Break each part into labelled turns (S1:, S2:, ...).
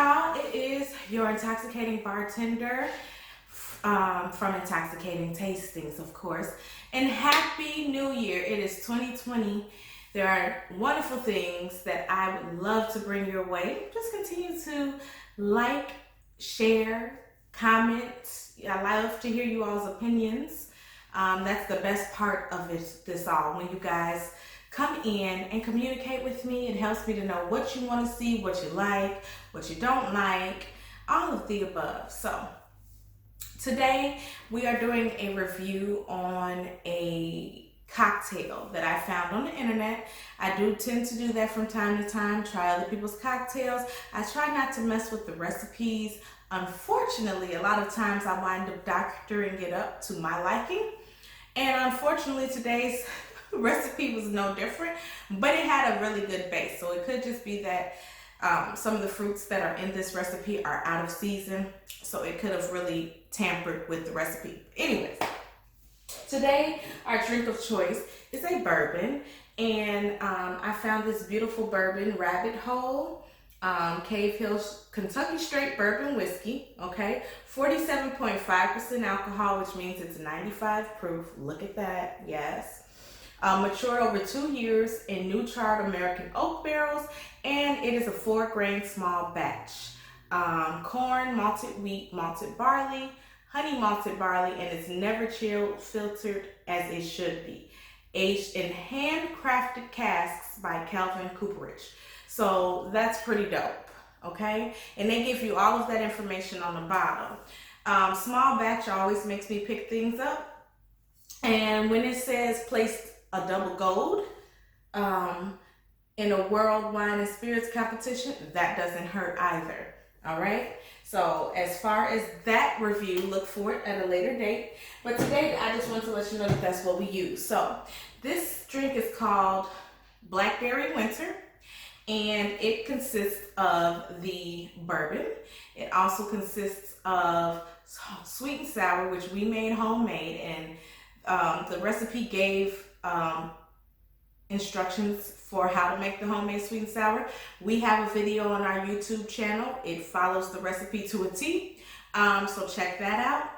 S1: y'all, it is your intoxicating bartender from Intoxicating Tastings, of course. And Happy New Year. It is 2020. There are wonderful things that I would love to bring your way. Just continue to like, share, comment. I love to hear you all's opinions. That's the best part of this all. When you guys come in and communicate with me, it helps me to know what you want to see, what you like, what you don't like, all of the above. So today we are doing a review on a cocktail that I found on the internet. I do tend to do that from time to time, try other people's cocktails. I try not to mess with the recipes. Unfortunately, a lot of times I wind up doctoring it up to my liking. And unfortunately, today's recipe was no different, but it had a really good base. So it could just be that some of the fruits that are in this recipe are out of season. So it could have really tampered with the recipe. Anyways, today our drink of choice is a bourbon. And I found this beautiful bourbon, Rabbit Hole. Cave Hill Kentucky Straight Bourbon Whiskey, okay? 47.5% alcohol, which means it's 95 proof. Look at that, yes. Matured over 2 years in new charred American oak barrels, and it is a 4-grain small batch. Corn, malted wheat, malted barley, honey malted barley, and it's never chilled, filtered as it should be. Aged in handcrafted casks by Calvin Cooperage. So that's pretty dope, okay? And they give you all of that information on the bottom. Small batch always makes me pick things up. And when it says placed a double gold in a world wine and spirits competition, that doesn't hurt either, all right? So as far as that review, look for it at a later date. But today, I just want to let you know that that's what we use. So this drink is called Blackberry Winter. And it consists of the bourbon. It also consists of sweet and sour, which we made homemade. And the recipe gave instructions for how to make the homemade sweet and sour. We have a video on our YouTube channel. It follows the recipe to a T. So check that out.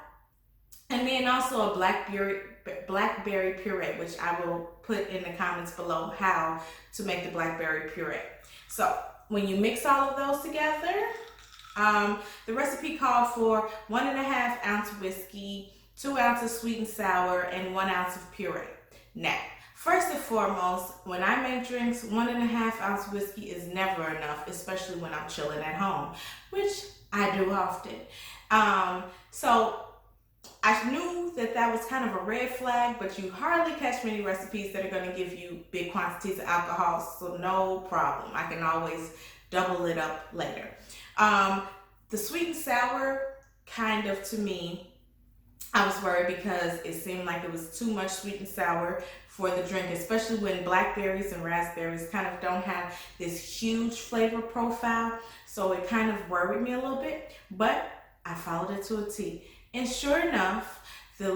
S1: And then also a Blackberry Puree, which I will put in the comments below how to make the Blackberry Puree. So when you mix all of those together, the recipe called for 1.5 ounce whiskey, 2 ounces sweet and sour, and 1 ounce of puree. Now, first and foremost, when I make drinks, 1.5 ounce whiskey is never enough, especially when I'm chilling at home, which I do often. So I knew that that was kind of a red flag, but you hardly catch many recipes that are going to give you big quantities of alcohol, so no problem. I can always double it up later. The sweet and sour, kind of, to me, I was worried because it seemed like it was too much sweet and sour for the drink, especially when blackberries and raspberries kind of don't have this huge flavor profile, so it kind of worried me a little bit, but I followed it to a T. And sure enough, the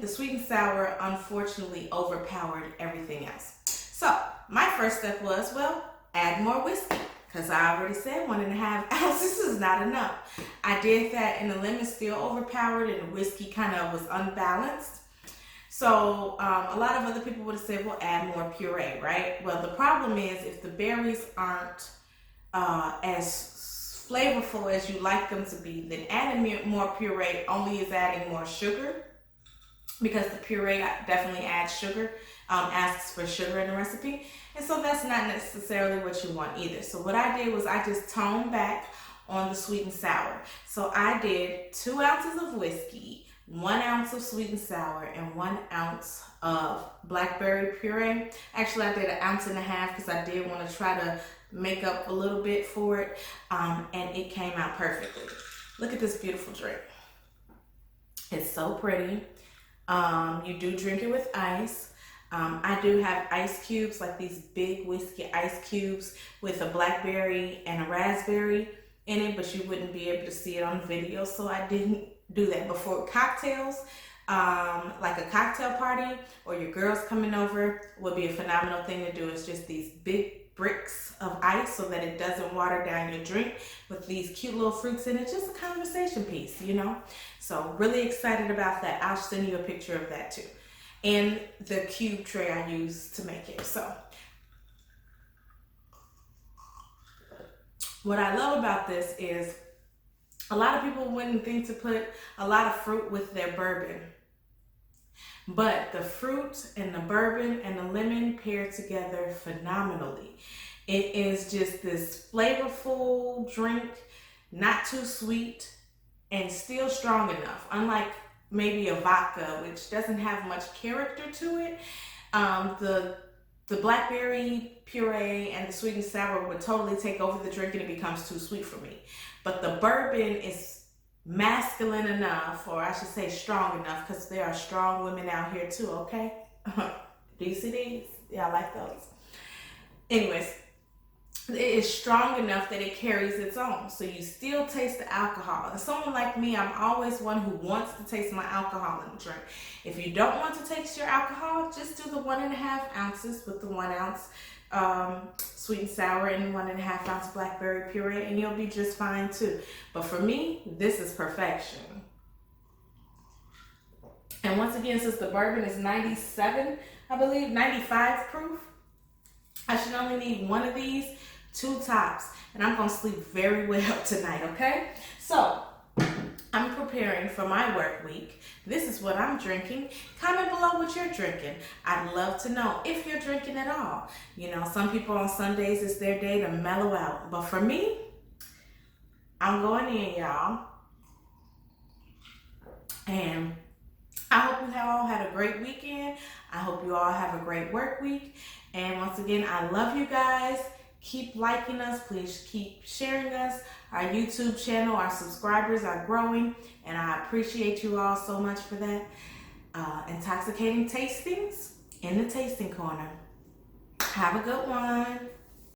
S1: sweet and sour, unfortunately overpowered everything else. So my first step was, well, add more whiskey, because I already said 1.5 ounces is not enough. I did that, and the lemon still overpowered, and the whiskey kind of was unbalanced. So a lot of other people would have said, well, add more puree, right? Well, the problem is if the berries aren't as flavorful as you like them to be, then adding more puree only is adding more sugar, because the puree definitely adds sugar, asks for sugar in the recipe, and so that's not necessarily what you want either. So what I did was I just toned back on the sweet and sour. So I did 2 ounces of whiskey, 1 ounce of sweet and sour, and 1 ounce of blackberry puree. Actually, I did 1.5 ounces because I did want to try to make up a little bit for it, and it came out perfectly. Look at this beautiful drink. It's so pretty. You do drink it with ice. I do have ice cubes, like these big whiskey ice cubes with a blackberry and a raspberry in it, but you wouldn't be able to see it on video, so I didn't do that. Before cocktails, like a cocktail party or your girls coming over, would be a phenomenal thing to do. It's just these big bricks of ice so that it doesn't water down your drink with these cute little fruits in it. Just a conversation piece, you know? So really excited about that. I'll send you a picture of that too. And the cube tray I use to make it. So what I love about this is a lot of people wouldn't think to put a lot of fruit with their bourbon. But the fruit and the bourbon and the lemon pair together phenomenally. It is just this flavorful drink, not too sweet, and still strong enough. Unlike maybe a vodka, which doesn't have much character to it. The Blackberry Puree and the sweet and sour would totally take over the drink and it becomes too sweet for me. But the bourbon is masculine enough, or I should say strong enough, because there are strong women out here too, okay? Do you see these? Yeah, I like those. Anyways, it is strong enough that it carries its own. So you still taste the alcohol. And someone like me, I'm always one who wants to taste my alcohol in the drink. If you don't want to taste your alcohol, just do the 1.5 ounces with the 1 ounce sweet and sour and 1.5 ounce blackberry puree, and you'll be just fine too. But for me, this is perfection. And once again, since the bourbon is 97, I believe 95 proof, I should only need one of these, 2 tops, and I'm gonna sleep very well tonight, okay? So I'm preparing for my work week. This is what I'm drinking. Comment below what you're drinking. I'd love to know if you're drinking at all. You know, some people on Sundays, it's their day to mellow out. But for me, I'm going in, y'all. And I hope you all had a great weekend. I hope you all have a great work week. And once again, I love you guys. Keep liking us. Please keep sharing us. Our YouTube channel, our subscribers are growing, and I appreciate you all so much for that. Intoxicating tastings in the tasting corner. Have a good one.